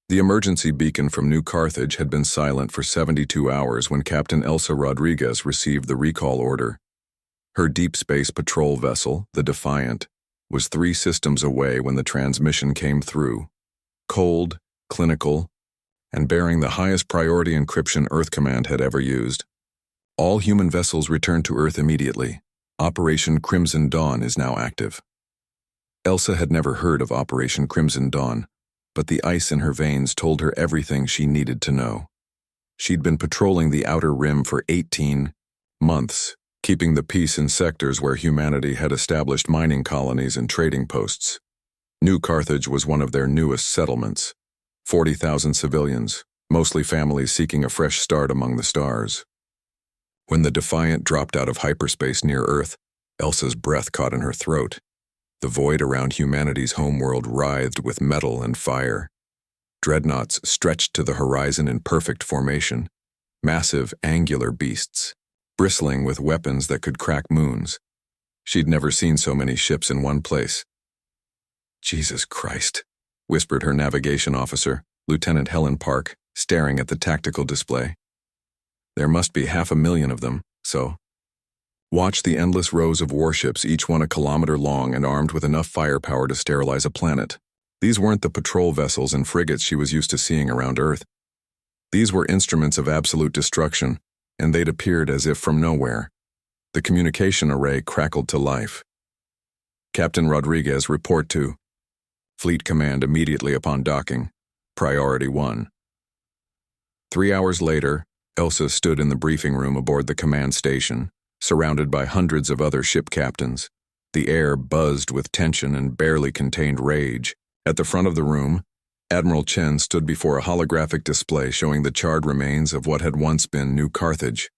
The emergency beacon from New Carthage had been silent for 72 hours when Captain Elsa Rodriguez received the recall order. Her deep space patrol vessel, the Defiant, was 3 systems away when the transmission came through. Cold, clinical, and bearing the highest priority encryption Earth Command had ever used. All human vessels return to Earth immediately. Operation Crimson Dawn is now active. Elsa had never heard of Operation Crimson Dawn, but the ice in her veins told her everything she needed to know. She'd been patrolling the outer rim for 18 months, keeping the peace in sectors where humanity had established mining colonies and trading posts. New Carthage was one of their newest settlements. 40,000 civilians, mostly families seeking a fresh start among the stars. When the Defiant dropped out of hyperspace near Earth, Elsa's breath caught in her throat. The void around humanity's homeworld writhed with metal and fire. Dreadnoughts stretched to the horizon in perfect formation, massive, angular beasts, bristling with weapons that could crack moons. She'd never seen so many ships in one place. "Jesus Christ," whispered her navigation officer, Lieutenant Helen Park, staring at the tactical display. "There must be 500,000 of them, so." Watch the endless rows of warships, each one a kilometer long and armed with enough firepower to sterilize a planet. These weren't the patrol vessels and frigates she was used to seeing around Earth. These were instruments of absolute destruction, and they'd appeared as if from nowhere. The communication array crackled to life. "Captain Rodriguez, report to Fleet Command immediately upon docking. Priority 1. 3 hours later, Elsa stood in the briefing room aboard the command station, surrounded by hundreds of other ship captains. The air buzzed with tension and barely contained rage. At the front of the room, Admiral Chen stood before a holographic display showing the charred remains of what had once been New Carthage.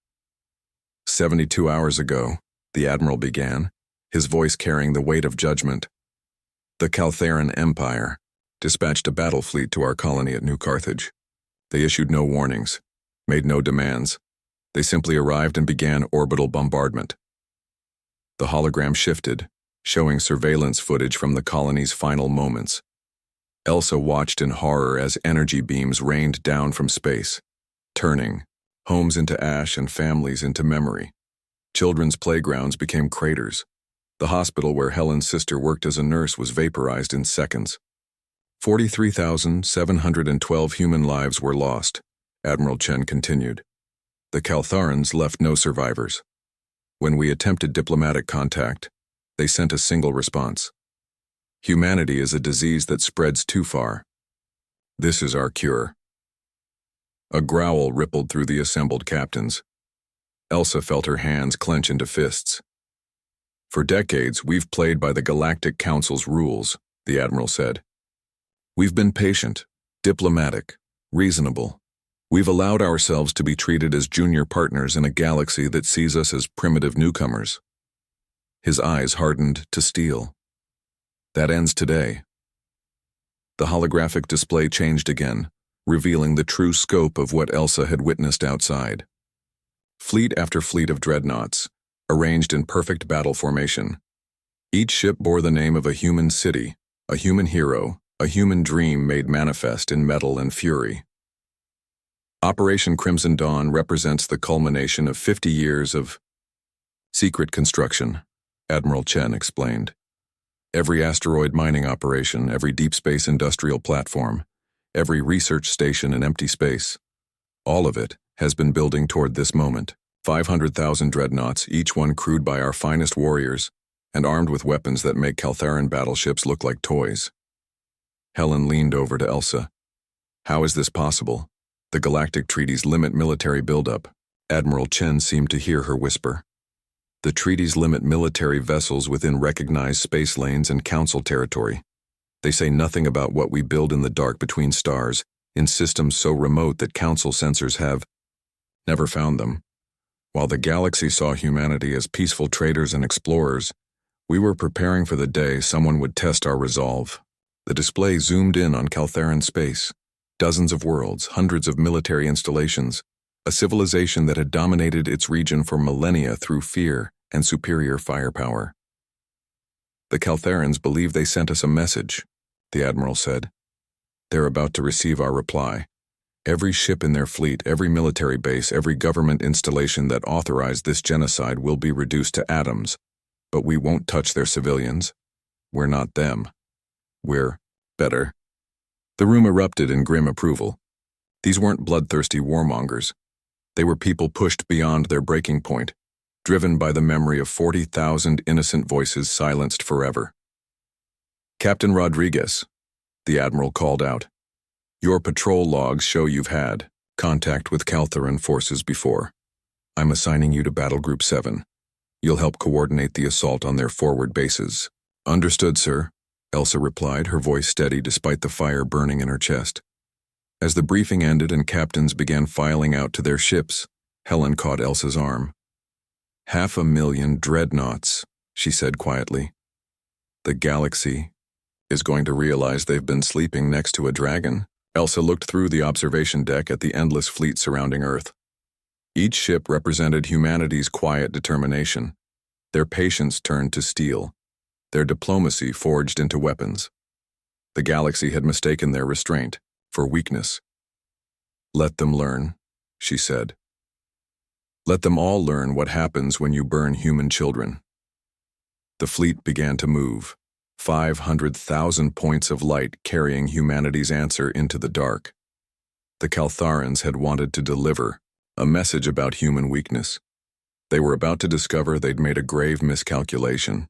72 hours ago, the Admiral began, his voice carrying the weight of judgment. The Caltheran Empire dispatched a battle fleet to our colony at New Carthage. They issued no warnings, made no demands. They simply arrived and began orbital bombardment. The hologram shifted, showing surveillance footage from the colony's final moments. Elsa watched in horror as energy beams rained down from space, turning homes into ash and families into memory. Children's playgrounds became craters. The hospital where Helen's sister worked as a nurse was vaporized in seconds. 43,712 human lives were lost, Admiral Chen continued. The Caltharans left no survivors. When we attempted diplomatic contact, they sent a single response. Humanity is a disease that spreads too far. This is our cure. A growl rippled through the assembled captains. Elsa felt her hands clench into fists. For decades, we've played by the Galactic Council's rules, the Admiral said. We've been patient, diplomatic, reasonable. We've allowed ourselves to be treated as junior partners in a galaxy that sees us as primitive newcomers. His eyes hardened to steel. That ends today. The holographic display changed again, revealing the true scope of what Elsa had witnessed outside. Fleet after fleet of dreadnoughts, arranged in perfect battle formation. Each ship bore the name of a human city, a human hero, a human dream made manifest in metal and fury. Operation Crimson Dawn represents the culmination of 50 years of secret construction, Admiral Chen explained. Every asteroid mining operation, every deep space industrial platform, every research station in empty space, all of it has been building toward this moment. 500,000 dreadnoughts, each one crewed by our finest warriors, and armed with weapons that make Caltheran battleships look like toys. Helen leaned over to Elsa. How is this possible? The Galactic treaties limit military buildup. Admiral Chen seemed to hear her whisper. The treaties limit military vessels within recognized space lanes and council territory. They say nothing about what we build in the dark between stars, in systems so remote that council sensors have never found them. While the galaxy saw humanity as peaceful traders and explorers, we were preparing for the day someone would test our resolve. The display zoomed in on Caltheran space. Dozens of worlds, hundreds of military installations, a civilization that had dominated its region for millennia through fear and superior firepower. The Caltherans believe they sent us a message, the Admiral said. They're about to receive our reply. Every ship in their fleet, every military base, every government installation that authorized this genocide will be reduced to atoms. But we won't touch their civilians. We're not them. We're better. The room erupted in grim approval. These weren't bloodthirsty warmongers. They were people pushed beyond their breaking point, driven by the memory of 40,000 innocent voices silenced forever. Captain Rodriguez, the Admiral called out. Your patrol logs show you've had contact with Caltharan forces before. I'm assigning you to Battle Group 7. You'll help coordinate the assault on their forward bases. Understood, sir, Elsa replied, her voice steady despite the fire burning in her chest. As the briefing ended and captains began filing out to their ships, Helen caught Elsa's arm. 500,000 dreadnoughts, she said quietly. The galaxy is going to realize they've been sleeping next to a dragon. Elsa looked through the observation deck at the endless fleet surrounding Earth. Each ship represented humanity's quiet determination. Their patience turned to steel. Their diplomacy forged into weapons. The galaxy had mistaken their restraint for weakness. Let them learn, she said. Let them all learn what happens when you burn human children. The fleet began to move. 500,000 points of light carrying humanity's answer into the dark. The Caltharans had wanted to deliver a message about human weakness. They were about to discover they'd made a grave miscalculation.